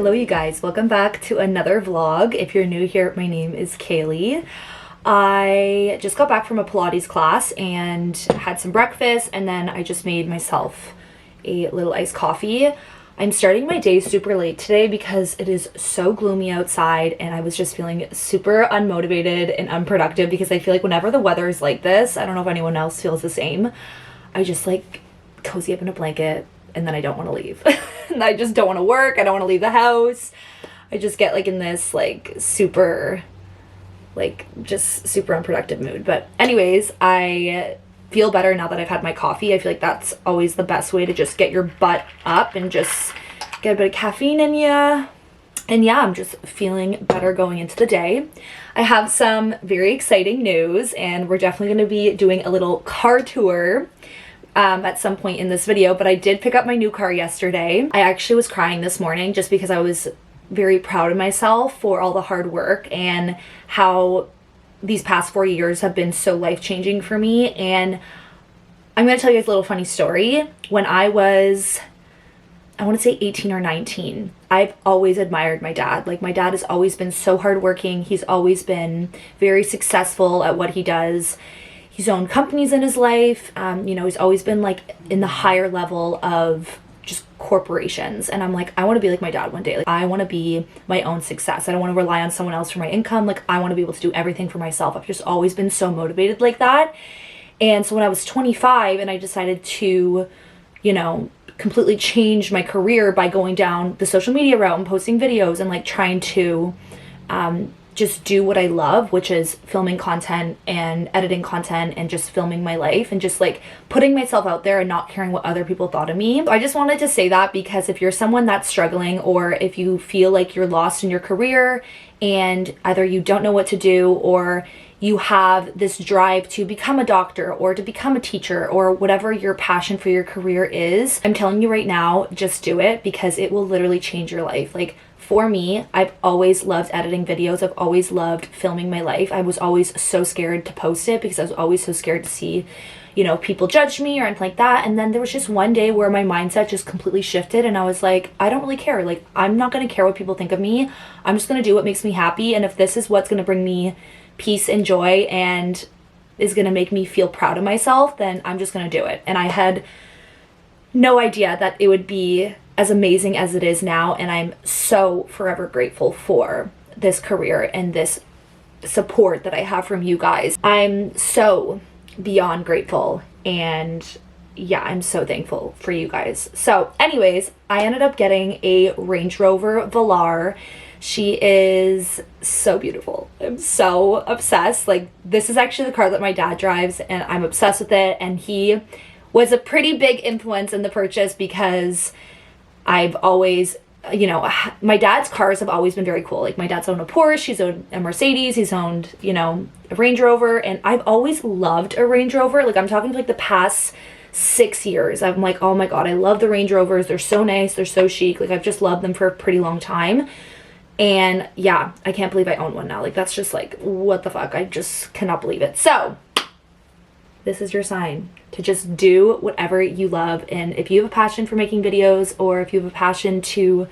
Hello you guys, welcome back to another vlog. If you're new here, my name is Kaylee. I just got back from a Pilates class and had some breakfast, and then I just made myself a little iced coffee. I'm starting my day super late today because it is so gloomy outside and I was just feeling super unmotivated and unproductive because I feel like whenever the weather is like this, I don't know if anyone else feels the same, I just like cozy up in a blanket and then I don't want to leave. And I just don't want to work. I don't want to leave the house. I just get like in this like super unproductive mood. But anyways, I feel better now that I've had my coffee. I feel like that's always the best way to just get your butt up and just get a bit of caffeine in you. And yeah, I'm just feeling better going into the day. I have some very exciting news, and we're definitely going to be doing a little car tour at some point in this video, but I did pick up my new car yesterday. I actually was crying this morning just because I was very proud of myself for all the hard work and how these past 4 years have been so life-changing for me. And I'm going to tell you guys a little funny story. When I was, I want to say 18 or 19, I've always admired my dad. Like, my dad has always been so hardworking. He's always been very successful at what he does. He's owned companies in his life. You know, he's always been like in the higher level of just corporations. And I'm like, I want to be like my dad one day. Like, I want to be my own success. I don't want to rely on someone else for my income. Like, I want to be able to do everything for myself. I've just always been so motivated like that. And so when I was 25 and I decided to, you know, completely change my career by going down the social media route and posting videos and like trying to just do what I love, which is filming content and editing content and just filming my life and just like putting myself out there and not caring what other people thought of me. I just wanted to say that because if you're someone that's struggling, or if you feel like you're lost in your career and either you don't know what to do, or you have this drive to become a doctor or to become a teacher or whatever your passion for your career is, I'm telling you right now, just do it, because it will literally change your life. Like, for me, I've always loved editing videos. I've always loved filming my life. I was always so scared to post it because I was always so scared to see, you know, people judge me or anything like that. And then there was just one day where my mindset just completely shifted and I was like, I don't really care. Like, I'm not going to care what people think of me. I'm just going to do what makes me happy. And if this is what's going to bring me peace and joy and is going to make me feel proud of myself, then I'm just going to do it. And I had no idea that it would be as amazing as it is now, and I'm so forever grateful for this career and this support that I have from you guys. I'm so beyond grateful, and yeah, I'm so thankful for you guys. So anyways, I ended up getting a Range Rover Velar. She is so beautiful. I'm so obsessed. Like, this is actually the car that my dad drives, and I'm obsessed with it, and he was a pretty big influence in the purchase because I've always, you know, my dad's cars have always been very cool. Like, my dad's owned a Porsche, he's owned a Mercedes, he's owned, you know, a Range Rover, and I've always loved a Range Rover. Like, I'm talking for like the past 6 years. I'm like, oh my God, I love the Range Rovers. They're so nice. They're so chic. Like, I've just loved them for a pretty long time. And yeah, I can't believe I own one now. Like, that's just like, what the fuck? I just cannot believe it. So this is your sign to just do whatever you love. And if you have a passion for making videos, or if you have a passion to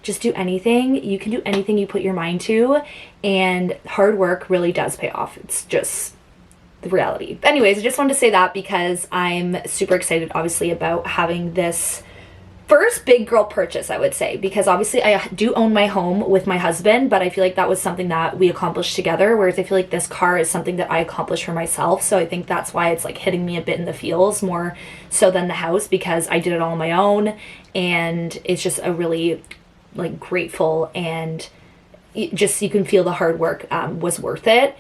just do anything, you can do anything you put your mind to, and hard work really does pay off. It's just the reality. Anyways, I just wanted to say that because I'm super excited, obviously, about having this first big girl purchase, I would say, because obviously I do own my home with my husband, but I feel like that was something that we accomplished together, whereas I feel like this car is something that I accomplished for myself. So I think that's why it's like hitting me a bit in the feels more so than the house, because I did it all on my own, and it's just a really like grateful, and just, you can feel the hard work was worth it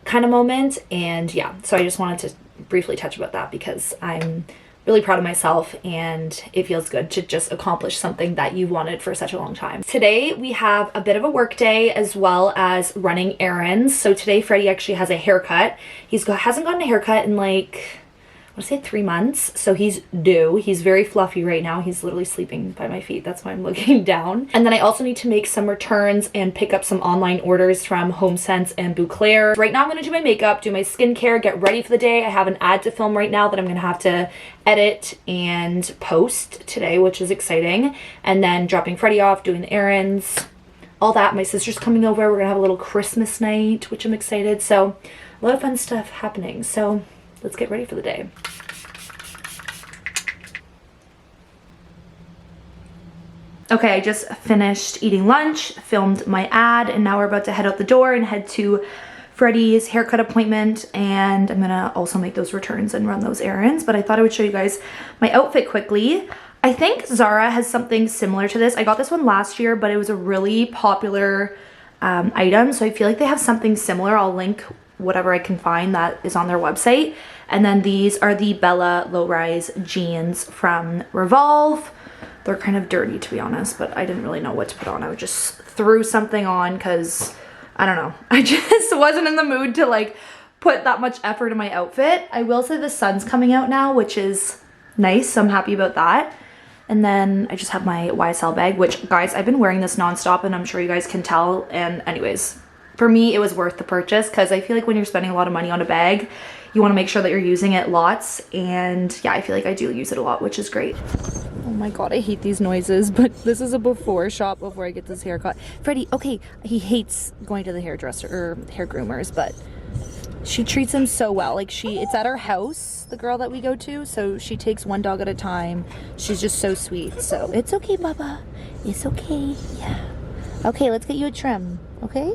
kind of moment. And yeah, so I just wanted to briefly touch about that because I'm really proud of myself, and it feels good to just accomplish something that you wanted for such a long time. Today we have a bit of a work day as well as running errands. So today Freddie actually has a haircut. Hasn't gotten a haircut in like want to say 3 months. So he's due. He's very fluffy right now. He's literally sleeping by my feet. That's why I'm looking down. And then I also need to make some returns and pick up some online orders from HomeSense and Bouclair. Right now I'm going to do my makeup, do my skincare, get ready for the day. I have an ad to film right now that I'm going to have to edit and post today, which is exciting. And then dropping Freddie off, doing the errands, all that. My sister's coming over. We're going to have a little Christmas night, which I'm excited. So a lot of fun stuff happening. So let's get ready for the day. Okay, I just finished eating lunch, filmed my ad, and now we're about to head out the door and head to Freddie's haircut appointment, and I'm gonna also make those returns and run those errands. But I thought I would show you guys my outfit quickly. I think Zara has something similar to this. I got this one last year, but it was a really popular item, so I feel like they have something similar. I'll link whatever I can find that is on their website. And then these are the Bella low-rise jeans from Revolve. They're kind of dirty, to be honest, but I didn't really know what to put on. I just threw something on because, I don't know, I just wasn't in the mood to like put that much effort in my outfit. I will say the sun's coming out now, which is nice, so I'm happy about that. And then I just have my YSL bag, which, guys, I've been wearing this nonstop, and I'm sure you guys can tell. And anyways, for me, it was worth the purchase because I feel like when you're spending a lot of money on a bag, you want to make sure that you're using it lots. And yeah, I feel like I do use it a lot, which is great. Oh my god, I hate these noises, but this is a before shot before I get this haircut. Freddie, okay, he hates going to the hairdresser or hair groomers, but she treats him so well. Like, it's at our house, the girl that we go to, so she takes one dog at a time. She's just so sweet. So it's okay, Baba. It's okay. Yeah. Okay, let's get you a trim, okay?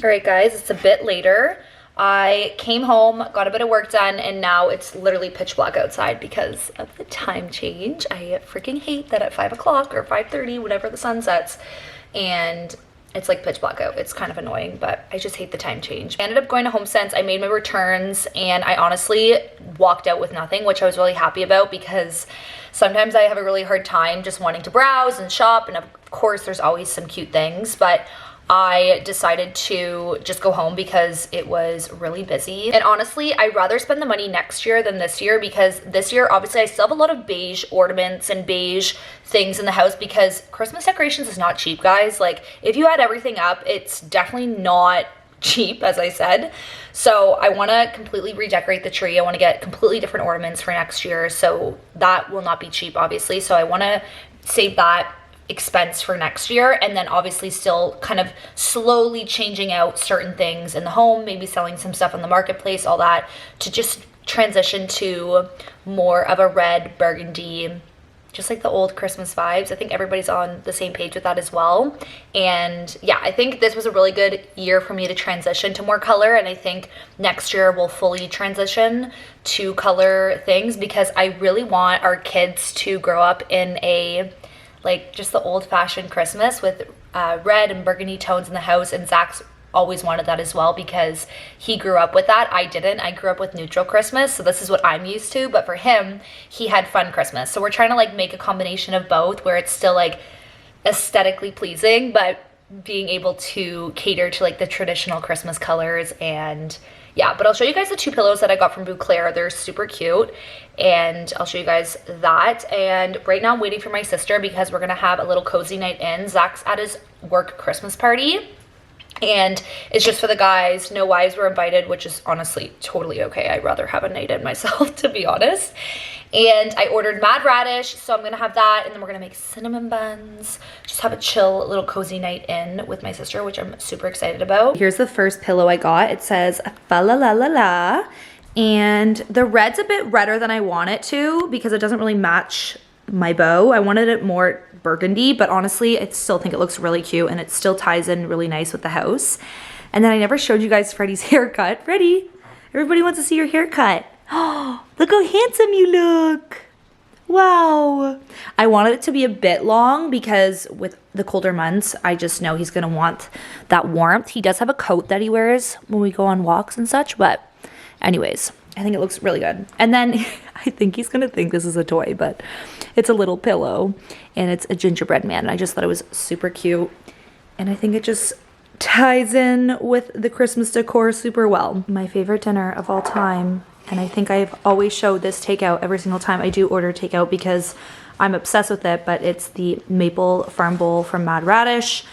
Alright guys, it's a bit later. I came home, got a bit of work done, and now it's literally pitch black outside because of the time change. I freaking hate that at 5 o'clock or 5:30, whenever the sun sets, and it's like pitch black out. It's kind of annoying, but I just hate the time change. I ended up going to HomeSense. I made my returns, and I honestly walked out with nothing, which I was really happy about because sometimes I have a really hard time just wanting to browse and shop, and of course there's always some cute things, but I decided to just go home because it was really busy. And honestly, I'd rather spend the money next year than this year because this year, obviously, I still have a lot of beige ornaments and beige things in the house because Christmas decorations is not cheap, guys. Like, if you add everything up, it's definitely not cheap, as I said. So I want to completely redecorate the tree. I want to get completely different ornaments for next year. So that will not be cheap, obviously. So I want to save that expense for next year, and then obviously still kind of slowly changing out certain things in the home, maybe selling some stuff on the marketplace, all that, to just transition to more of a red burgundy, just like the old Christmas vibes. I think everybody's on the same page with that as well. And yeah, I think this was a really good year for me to transition to more color, and I think next year we'll fully transition to color things because I really want our kids to grow up in a like just the old-fashioned Christmas with red and burgundy tones in the house, and Zach's always wanted that as well because he grew up with that. I didn't. I grew up with neutral Christmas, so this is what I'm used to, but for him, he had fun Christmas. So we're trying to like make a combination of both where it's still like aesthetically pleasing, but being able to cater to like the traditional Christmas colors. And yeah, but I'll show you guys the 2 pillows that I got from Bouclair. They're super cute, and I'll show you guys that. And right now I'm waiting for my sister because we're gonna have a little cozy night in. Zach's at his work Christmas party, and it's just for the guys. No wives were invited, which is honestly totally okay. I'd rather have a night in myself, to be honest. And I ordered mad radish, so I'm gonna have that, and then we're gonna make cinnamon buns. Just have a chill little cozy night in with my sister, which I'm super excited about. Here's the first pillow I got. It says fa la la la la, and the red's a bit redder than I want it to because it doesn't really match my bow. I wanted it more burgundy, but honestly, I still think it looks really cute, and it still ties in really nice with the house. And then I never showed you guys Freddie's haircut. Freddie, everybody wants to see your haircut. Oh, look how handsome you look. Wow. I wanted it to be a bit long because with the colder months, I just know he's gonna want that warmth. He does have a coat that he wears when we go on walks and such, but anyways, I think it looks really good. And then I think he's gonna think this is a toy, but it's a little pillow and it's a gingerbread man. And I just thought it was super cute. And I think it just ties in with the Christmas decor super well. My favorite dinner of all time, and I think I've always showed this takeout every single time I do order takeout because I'm obsessed with it, but it's the maple farm bowl from Mad Radish,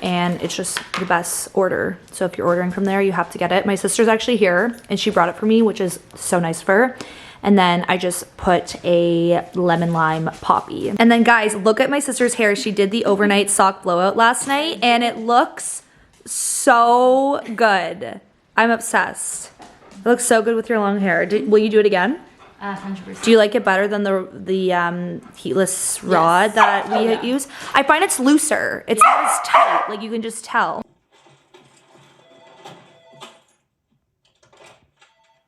and it's just the best order. So if you're ordering from there, you have to get it. My sister's actually here and she brought it for me, which is so nice of her. And then I just put a lemon lime poppy. And then guys, look at my sister's hair. She did the overnight sock blowout last night and it looks so good. I'm obsessed. It looks so good with your long hair. Will you do it again? 100%. Do you like it better than the heatless rod that we use? I find it's looser. It's not as tight. Like you can just tell.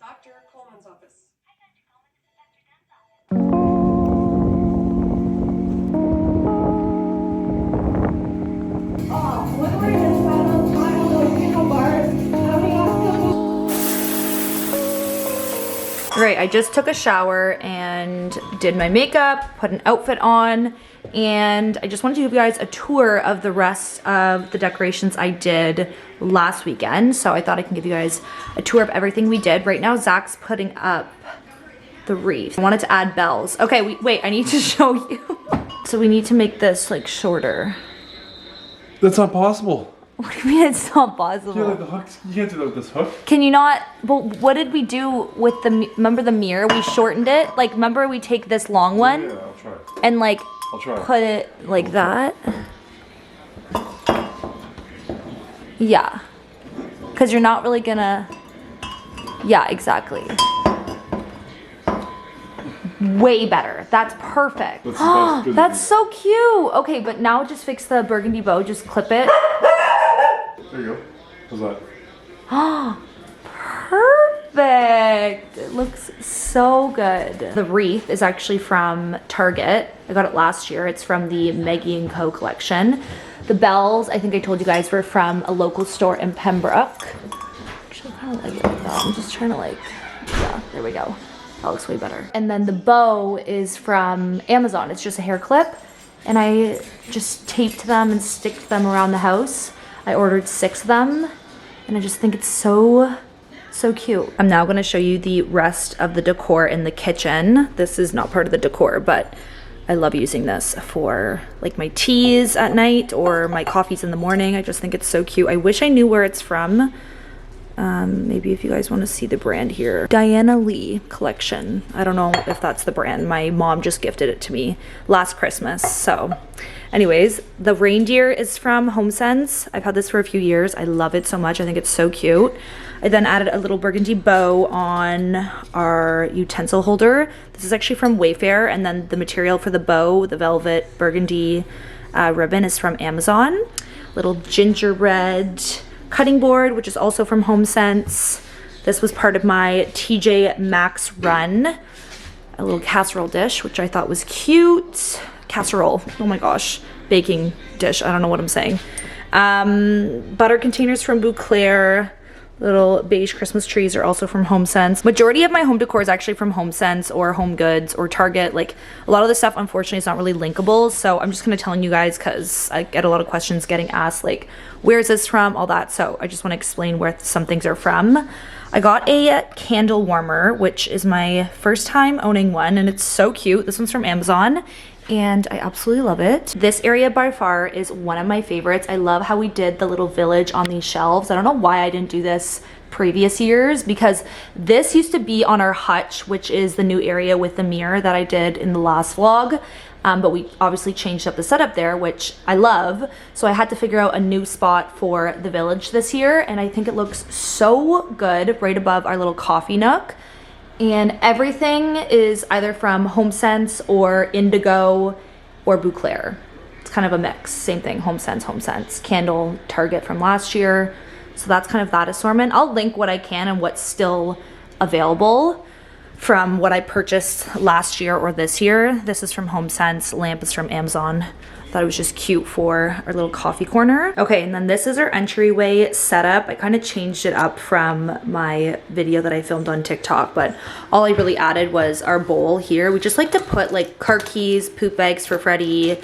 Dr. Coleman's office. Oh, what were you Right, I just took a shower and did my makeup, put an outfit on, and I just wanted to give you guys a tour of the rest of the decorations I did last weekend. So I thought I can give you guys a tour of everything we did. Right now, Zach's putting up the wreath. I wanted to add bells. Okay, wait, I need to show you. So we need to make this like shorter. That's not possible. What do you mean it's not possible? Yeah, like the hooks. You can't do that with this hook. Can you not? But what did we do with the? Remember the mirror? We shortened it. Like, remember we take this long one Yeah, I'll try. and like I'll try. put it like that. Yeah, because you're not really gonna. Yeah, exactly. Way better. That's perfect. That's so cute. Okay, but now just fix the burgundy bow. Just clip it. There you go. How's that? Perfect. It looks so good. The wreath is actually from Target. I got it last year. It's from the Maggie & Co collection. The bells, I think I told you guys, were from a local store in Pembroke. Actually, I kind of like it like that. I'm just trying to like, yeah, there we go. That looks way better. And then the bow is from Amazon. It's just a hair clip. And I just taped them and sticked them around the house. I ordered 6 of them. And I just think it's so cute. I'm now gonna show you the rest of the decor in the kitchen. This is not part of the decor, but I love using this for like my teas at night or my coffees in the morning. I just think it's so cute. I wish I knew where it's from. Maybe if you guys want to see the brand here. Diana Lee collection. I don't know if that's the brand. My mom just gifted it to me last Christmas. So anyways, the reindeer is from HomeSense. I've had this for a few years. I love it so much. I think it's so cute. I then added a little burgundy bow on our utensil holder. This is actually from Wayfair, and then the material for the bow, the velvet burgundy ribbon, is from Amazon. Little gingerbread cutting board, which is also from HomeSense. This was part of my TJ Maxx run. A little casserole dish, which I thought was cute. Casserole, oh my gosh. Baking dish, I don't know what I'm saying. Butter containers from Bouclair. Little beige Christmas trees are also from HomeSense. Majority of my home decor is actually from HomeSense or Home Goods or Target. Like a lot of the stuff, unfortunately, is not really linkable. So I'm just gonna telling you guys because I get a lot of questions getting asked like, where is this from? All that. So I just want to explain where some things are from. I got a candle warmer, which is my first time owning one, and it's so cute. This one's from Amazon. And I absolutely love it. This area by far is one of my favorites. I love how we did the little village on these shelves. I don't know why I didn't do this previous years because this used to be on our hutch, which is the new area with the mirror that I did in the last vlog. But we obviously changed up the setup there, which I love. So I had to figure out a new spot for the village this year. And I think it looks so good right above our little coffee nook. And everything is either from HomeSense or Indigo or Bouclair. It's kind of a mix. Same thing, HomeSense. Candle, Target from last year. So that's kind of that assortment. I'll link what I can and what's still available from what I purchased last year or this year. This is from HomeSense. Lamp is from Amazon. thought it was just cute for our little coffee corner. Okay, and then this is our entryway setup. I kind of changed it up from my video that I filmed on TikTok, but all I really added was our bowl here. We just like to put like car keys, poop bags for Freddie,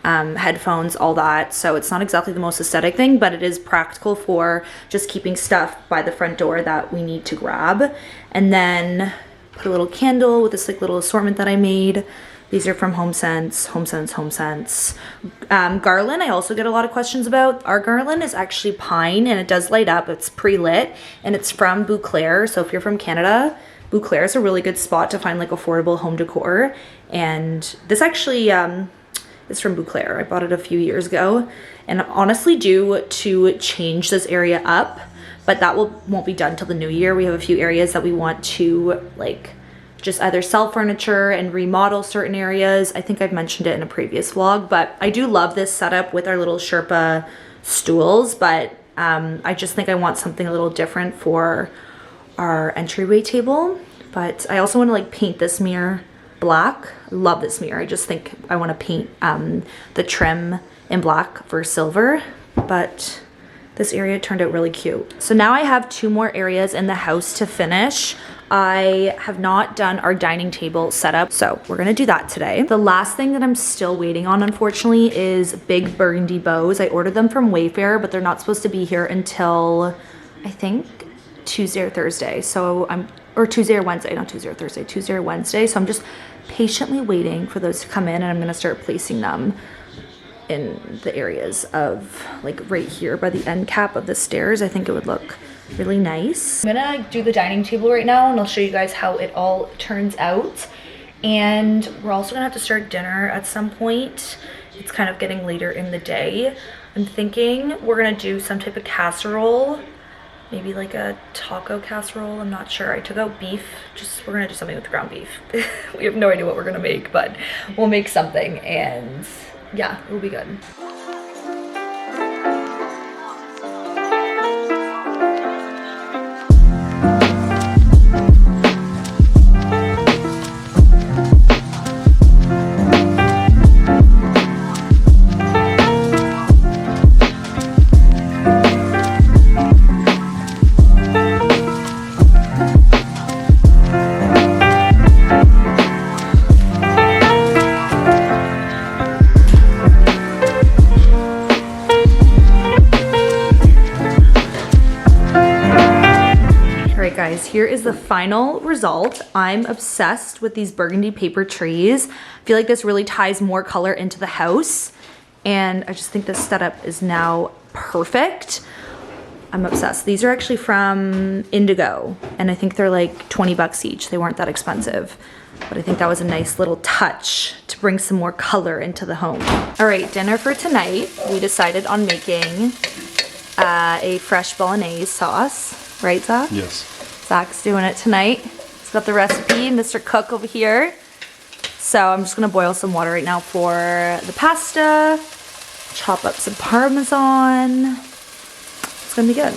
headphones, all that. So it's not exactly the most aesthetic thing, but it is practical for just keeping stuff by the front door that we need to grab. And then put a little candle with this like little assortment that I made. These are from HomeSense. Garland, I also get a lot of questions about. Our garland is actually pine and it does light up. It's pre-lit and it's from Bouclair. So if you're from Canada, Bouclair is a really good spot to find like affordable home decor. And this actually is from Bouclair. I bought it a few years ago and honestly due to change this area up, but that won't be done till the new year. We have a few areas that we want to like just either sell furniture and remodel certain areas. I think I've mentioned it in a previous vlog, but I do love this setup with our little Sherpa stools, but I just think I want something a little different for our entryway table. But I also want to like paint this mirror black. I love this mirror. I just think I want to paint the trim in black for silver, but this area turned out really cute. So now I have 2 more areas in the house to finish. I have not done our dining table setup, so we're gonna do that today. The last thing that I'm still waiting on, unfortunately, is big burgundy bows. I ordered them from Wayfair, but they're not supposed to be here until, I think, Tuesday or Thursday. Or Tuesday or Wednesday, not Tuesday or Thursday, Tuesday or Wednesday. So I'm just patiently waiting for those to come in and I'm gonna start placing them in the areas of like right here by the end cap of the stairs. I think it would look really nice. I'm gonna do the dining table right now and I'll show you guys how it all turns out. And we're also gonna have to start dinner at some point. It's kind of getting later in the day. I'm thinking we're gonna do some type of casserole, maybe like a taco casserole, I'm not sure. I took out beef, we're gonna do something with ground beef. We have no idea what we're gonna make, but we'll make something and yeah, it'll be good. Guys, here is the final result. I'm obsessed with these burgundy paper trees. I feel like this really ties more color into the house and I just think this setup is now perfect. I'm obsessed. These are actually from Indigo and I think they're like 20 bucks each. They weren't that expensive, but I think that was a nice little touch to bring some more color into the home. All right, dinner for tonight. We decided on making a fresh bolognese sauce, right, Zach? Yes. Zach's doing it tonight. He's got the recipe, Mr. Cook over here. So I'm just gonna boil some water right now for the pasta, chop up some Parmesan. It's gonna be good.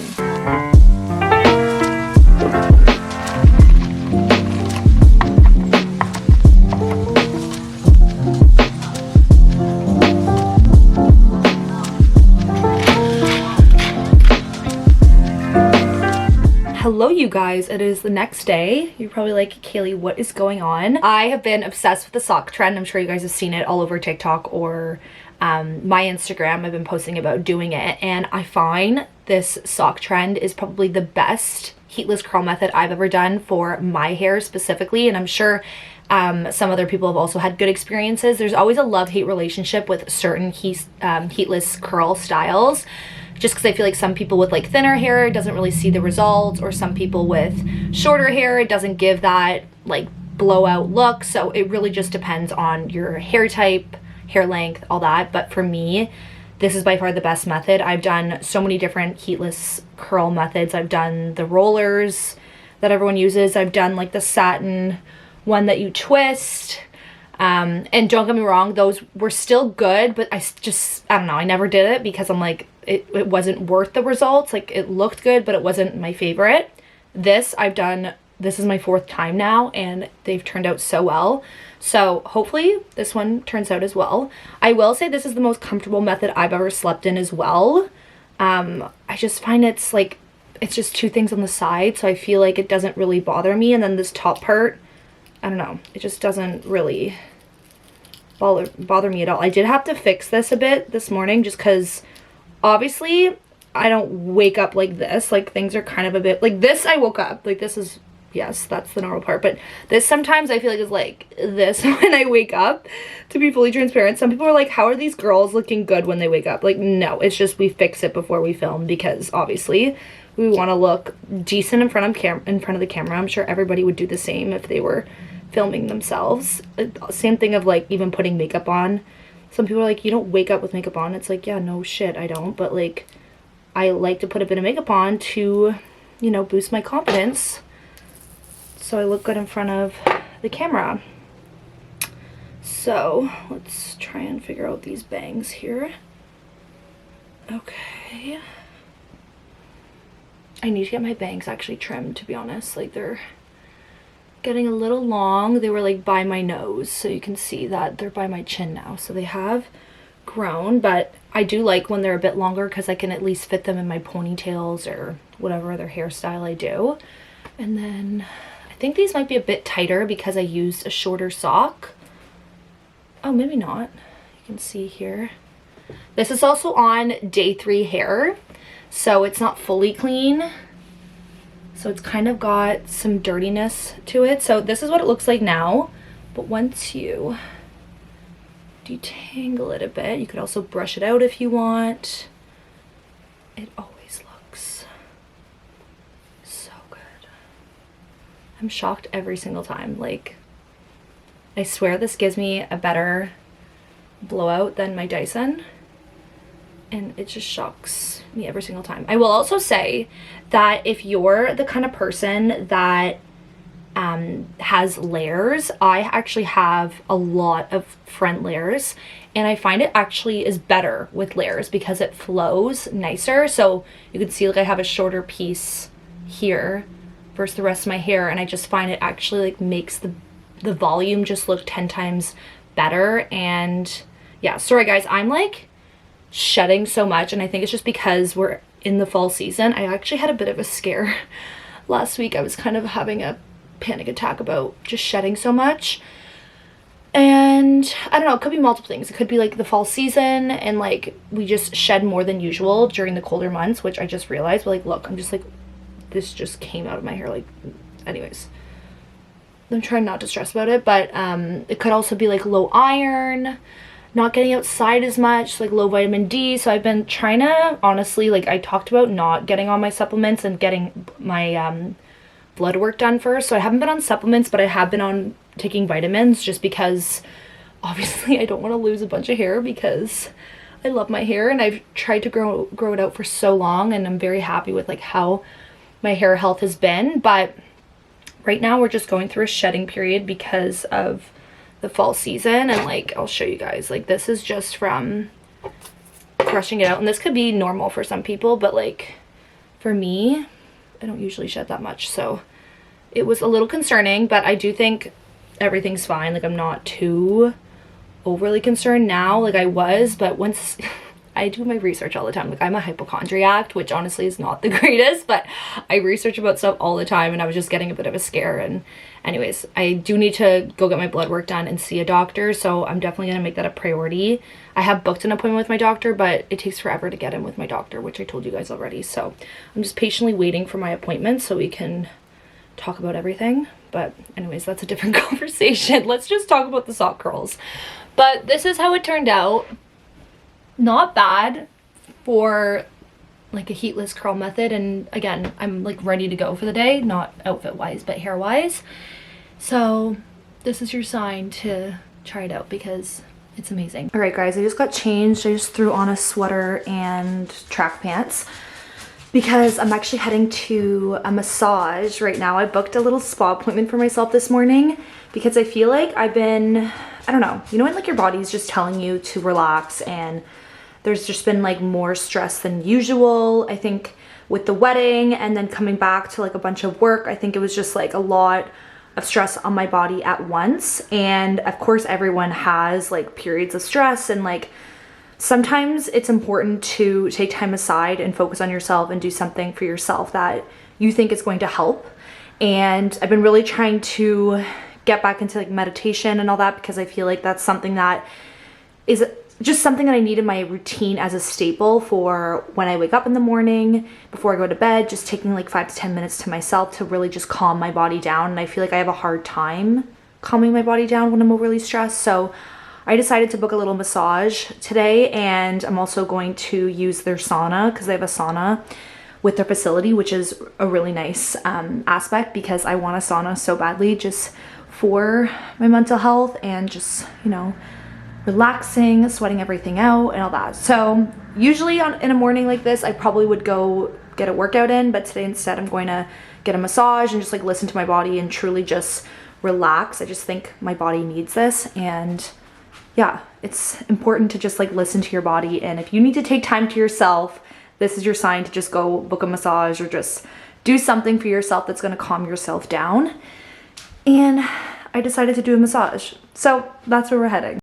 Hello you guys, it is the next day. You're probably like, Kaylee, what is going on? I have been obsessed with the sock trend. I'm sure you guys have seen it all over TikTok or my Instagram. I've been posting about doing it and I find this sock trend is probably the best heatless curl method I've ever done for my hair specifically, and I'm sure some other people have also had good experiences. There's always a love-hate relationship with certain heatless curl styles, just because I feel like some people with like thinner hair doesn't really see the results, or some people with shorter hair, it doesn't give that like blowout look. So it really just depends on your hair type, hair length, all that. But for me, this is by far the best method. I've done so many different heatless curl methods. I've done the rollers that everyone uses. I've done like the satin one that you twist. And don't get me wrong, those were still good, but I don't know, I never did it because I'm like, it wasn't worth the results. Like, it looked good, but it wasn't my favorite. This I've done this is my 4th time now and they've turned out so well. So hopefully this one turns out as well. I will say this is the most comfortable method I've ever slept in as well. I just find it's like, it's just 2 things on the side, so I feel like it doesn't really bother me. And then this top part, I don't know, it just doesn't really bother me at all. I did have to fix this a bit this morning just because obviously I don't wake up like this. Like things are kind of a bit like this. I woke up like this is, yes, that's the normal part, but this sometimes I feel like is like this when I wake up, to be fully transparent. Some people are like, how are these girls looking good when they wake up? Like, no, it's just we fix it before we film because obviously we want to look decent in front of the camera. I'm sure everybody would do the same if they were filming themselves. Same thing of like even putting makeup on. Some people are like, you don't wake up with makeup on. It's like, yeah, no shit, I don't, but like I like to put a bit of makeup on to, you know, boost my confidence so I look good in front of the camera. So let's try and figure out these bangs here. Okay, I need to get my bangs actually trimmed, to be honest. Like they're getting a little long. They were like by my nose, so you can see that they're by my chin now, so they have grown. But I do like when they're a bit longer because I can at least fit them in my ponytails or whatever other hairstyle I do. And then I think these might be a bit tighter because I used a shorter sock. Oh, maybe not. You can see here. This is also on day 3 hair, so it's not fully clean. So it's kind of got some dirtiness to it. So this is what it looks like now. But once you detangle it a bit, you could also brush it out if you want. It always looks so good. I'm shocked every single time. Like, I swear this gives me a better blowout than my Dyson. And it just shocks me every single time. I will also say that if you're the kind of person that has layers, I actually have a lot of front layers, and I find it actually is better with layers because it flows nicer. So you can see like I have a shorter piece here versus the rest of my hair, and I just find it actually like makes the volume just look 10 times better. And yeah, sorry guys, I'm like shedding so much, and I think it's just because we're in the fall season. I actually had a bit of a scare last week. I was kind of having a panic attack about just shedding so much, and I don't know, it could be multiple things. It could be like the fall season and like we just shed more than usual during the colder months, which I just realized. But like, look, I'm just like, this just came out of my hair. Like, anyways, I'm trying not to stress about it. But it could also be like low iron, not getting outside as much, like low vitamin D. So I've been trying to, honestly, like I talked about not getting on my supplements and getting my blood work done first. So I haven't been on supplements, but I have been on taking vitamins just because obviously I don't want to lose a bunch of hair because I love my hair and I've tried to grow it out for so long, and I'm very happy with like how my hair health has been. But right now we're just going through a shedding period because of the fall season, and like I'll show you guys, like this is just from brushing it out, and this could be normal for some people, but like for me, I don't usually shed that much, so it was a little concerning. But I do think everything's fine. Like I'm not too overly concerned now like I was, but once I do my research all the time. Like I'm a hypochondriac, which honestly is not the greatest, but I research about stuff all the time, and I was just getting a bit of a scare. And anyways, I do need to go get my blood work done and see a doctor, so I'm definitely going to make that a priority. I have booked an appointment with my doctor, but it takes forever to get in with my doctor, which I told you guys already. So I'm just patiently waiting for my appointment so we can talk about everything. But anyways, that's a different conversation. Let's just talk about the sock curls. But this is how it turned out. Not bad for like a heatless curl method, and again, I'm like ready to go for the day, not outfit wise but hair wise. So this is your sign to try it out because it's amazing. All right guys, I just got changed. I just threw on a sweater and track pants because I'm actually heading to a massage right now. I booked a little spa appointment for myself this morning because I feel like I've been, I don't know, you know when like your body's just telling you to relax, and there's just been like more stress than usual. I think with the wedding and then coming back to like a bunch of work. I think it was just like a lot of stress on my body at once. And of course everyone has like periods of stress, and like sometimes it's important to take time aside and focus on yourself and do something for yourself that you think is going to help. And I've been really trying to get back into like meditation and all that, because I feel like that's something that is just something that I need in my routine as a staple for when I wake up in the morning, before I go to bed, just taking like 5 to 10 minutes to myself to really just calm my body down. And I feel like I have a hard time calming my body down when I'm overly stressed. So I decided to book a little massage today, and I'm also going to use their sauna, because they have a sauna with their facility, which is a really nice aspect, because I want a sauna so badly just for my mental health and just, you know, relaxing, sweating everything out and all that. So usually in a morning like this, I probably would go get a workout in, but today instead I'm going to get a massage and just like listen to my body and truly just relax. I just think my body needs this, and yeah, it's important to just like listen to your body. And if you need to take time to yourself, this is your sign to just go book a massage or just do something for yourself that's going to calm yourself down. And I decided to do a massage. So that's where we're heading.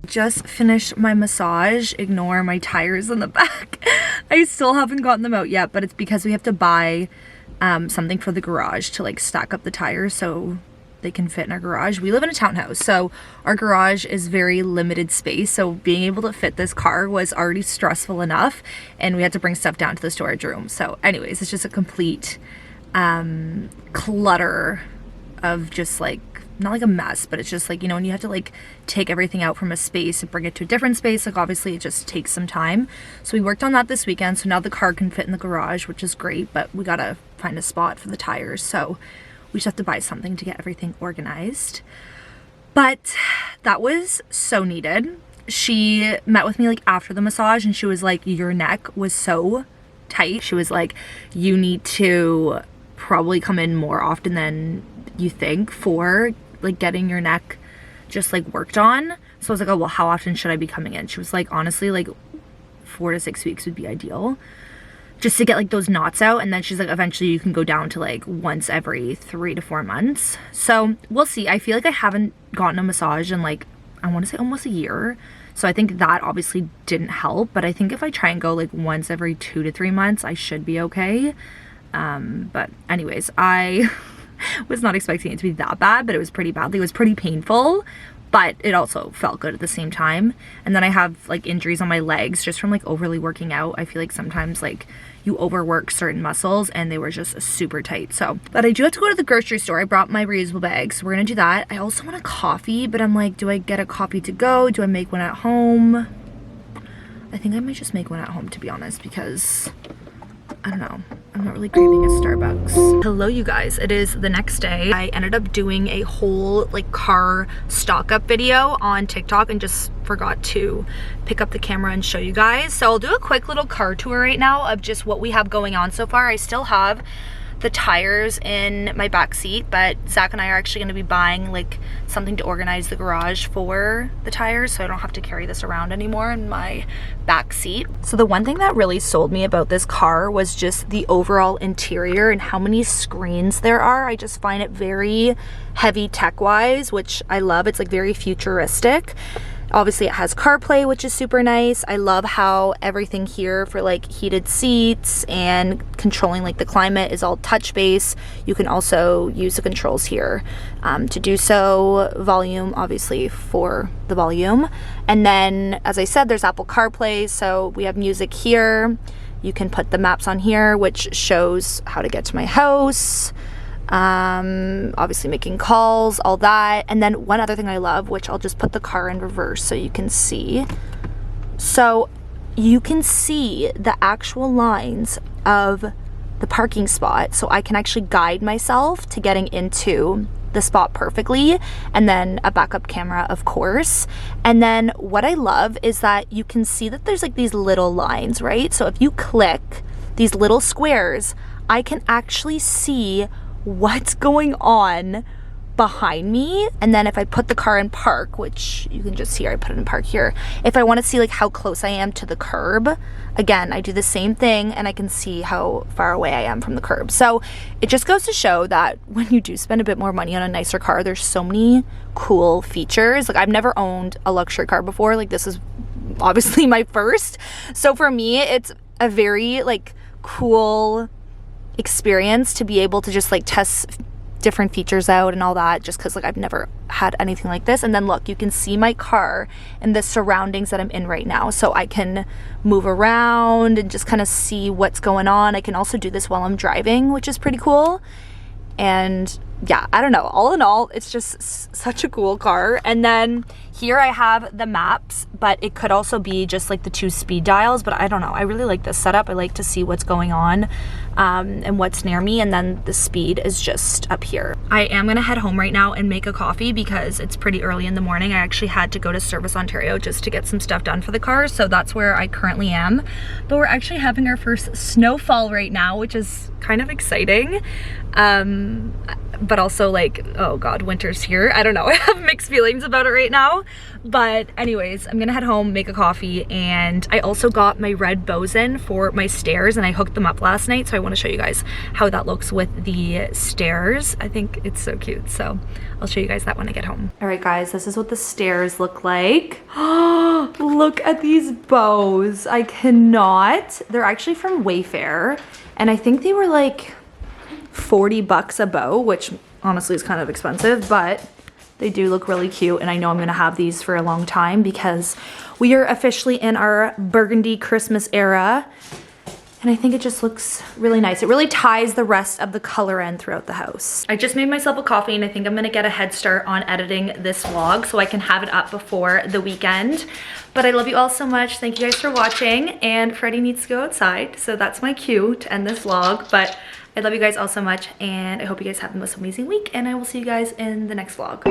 Just finished my massage. Ignore my tires in the back. I still haven't gotten them out yet, but it's because we have to buy something for the garage to like stack up the tires so they can fit in our garage. We live in a townhouse, so our garage is very limited space, so being able to fit this car was already stressful enough, and we had to bring stuff down to the storage room. So anyways, it's just a complete clutter of just like, not like a mess, but it's just like, you know, when you have to like take everything out from a space and bring it to a different space, like obviously it just takes some time. So we worked on that this weekend, so now the car can fit in the garage, which is great, but we gotta find a spot for the tires, so we just have to buy something to get everything organized. But that was so needed. She met with me like after the massage, and she was like, your neck was so tight. She was like, you need to probably come in more often than you think for like getting your neck just like worked on. So I was like, oh well, how often should I be coming in? She was like, honestly, like 4 to 6 weeks would be ideal, just to get like those knots out. And then she's like, eventually you can go down to like once every 3 to 4 months. So we'll see. I feel like I haven't gotten a massage in like, I want to say almost a year, so I think that obviously didn't help. But I think if I try and go like once every 2 to 3 months, I should be okay. But anyways, I was not expecting it to be that bad, but it was pretty badly. It was pretty painful, but it also felt good at the same time. And then I have like injuries on my legs just from like overly working out. I feel like sometimes like you overwork certain muscles, and they were just super tight. So, but I do have to go to the grocery store. I brought my reusable bag, so we're gonna do that. I also want a coffee, but I'm like, do I get a coffee to go? Do I make one at home? I think I might just make one at home, to be honest, because I don't know, I'm not really craving a Starbucks. Hello you guys, it is the next day. I ended up doing a whole like car stock up video on TikTok and just forgot to pick up the camera and show you guys. So I'll do a quick little car tour right now of just what we have going on so far. I still have the tires in my back seat, but Zach and I are actually going to be buying like something to organize the garage for the tires, so I don't have to carry this around anymore in my back seat. So the one thing that really sold me about this car was just the overall interior and how many screens there are. I just find it very heavy tech wise, which I love. It's like very futuristic. Obviously it has CarPlay, which is super nice. I love how everything here for like heated seats and controlling like the climate is all touch base. You can also use the controls here to do so. Volume, obviously for the volume. And then, as I said, there's Apple CarPlay, so we have music here. You can put the maps on here, which shows how to get to my house. Obviously making calls, all that. And then one other thing I love, which I'll just put the car in reverse so you can see. So you can see the actual lines of the parking spot, so I can actually guide myself to getting into the spot perfectly, and then a backup camera, of course. And then what I love is that you can see that there's like these little lines, right? So if you click these little squares, I can actually see what's going on behind me. And then if I put the car in park, which you can just see, I put it in park here, if I want to see like how close I am to the curb, again, I do the same thing and I can see how far away I am from the curb. So it just goes to show that when you do spend a bit more money on a nicer car, there's so many cool features. Like, I've never owned a luxury car before. Like, this is obviously my first. So for me, it's a very like cool experience to be able to just like test different features out and all that, just because like I've never had anything like this. And then look, you can see my car and the surroundings that I'm in right now, so I can move around and just kind of see what's going on. I can also do this while I'm driving, which is pretty cool. And yeah, I don't know, all in all, it's just such a cool car. And then here I have the maps, but it could also be just like the 2 speed dials, but I don't know, I really like this setup. I like to see what's going on and what's near me, and then the speed is just up here. I am gonna head home right now and make a coffee because it's pretty early in the morning. I actually had to go to Service Ontario just to get some stuff done for the car, so that's where I currently am. But we're actually having our first snowfall right now, which is kind of exciting. But also like, oh god, winter's here. I don't know, I have mixed feelings about it right now. But anyways, I'm gonna head home, make a coffee, and I also got my red bows in for my stairs and I hooked them up last night, so I want to show you guys how that looks with the stairs. I think it's so cute, so I'll show you guys that when I get home. All right guys, this is what the stairs look like. Look at these bows. I cannot. They're actually from Wayfair, and I think they were like 40 bucks a bow, which honestly is kind of expensive, but they do look really cute. And I know I'm gonna have these for a long time because we are officially in our burgundy Christmas era. And I think it just looks really nice. It really ties the rest of the color in throughout the house. I just made myself a coffee and I think I'm gonna get a head start on editing this vlog so I can have it up before the weekend. But I love you all so much. Thank you guys for watching. And Freddie needs to go outside, so that's my cue to end this vlog. But I love you guys all so much, and I hope you guys have the most amazing week, and I will see you guys in the next vlog.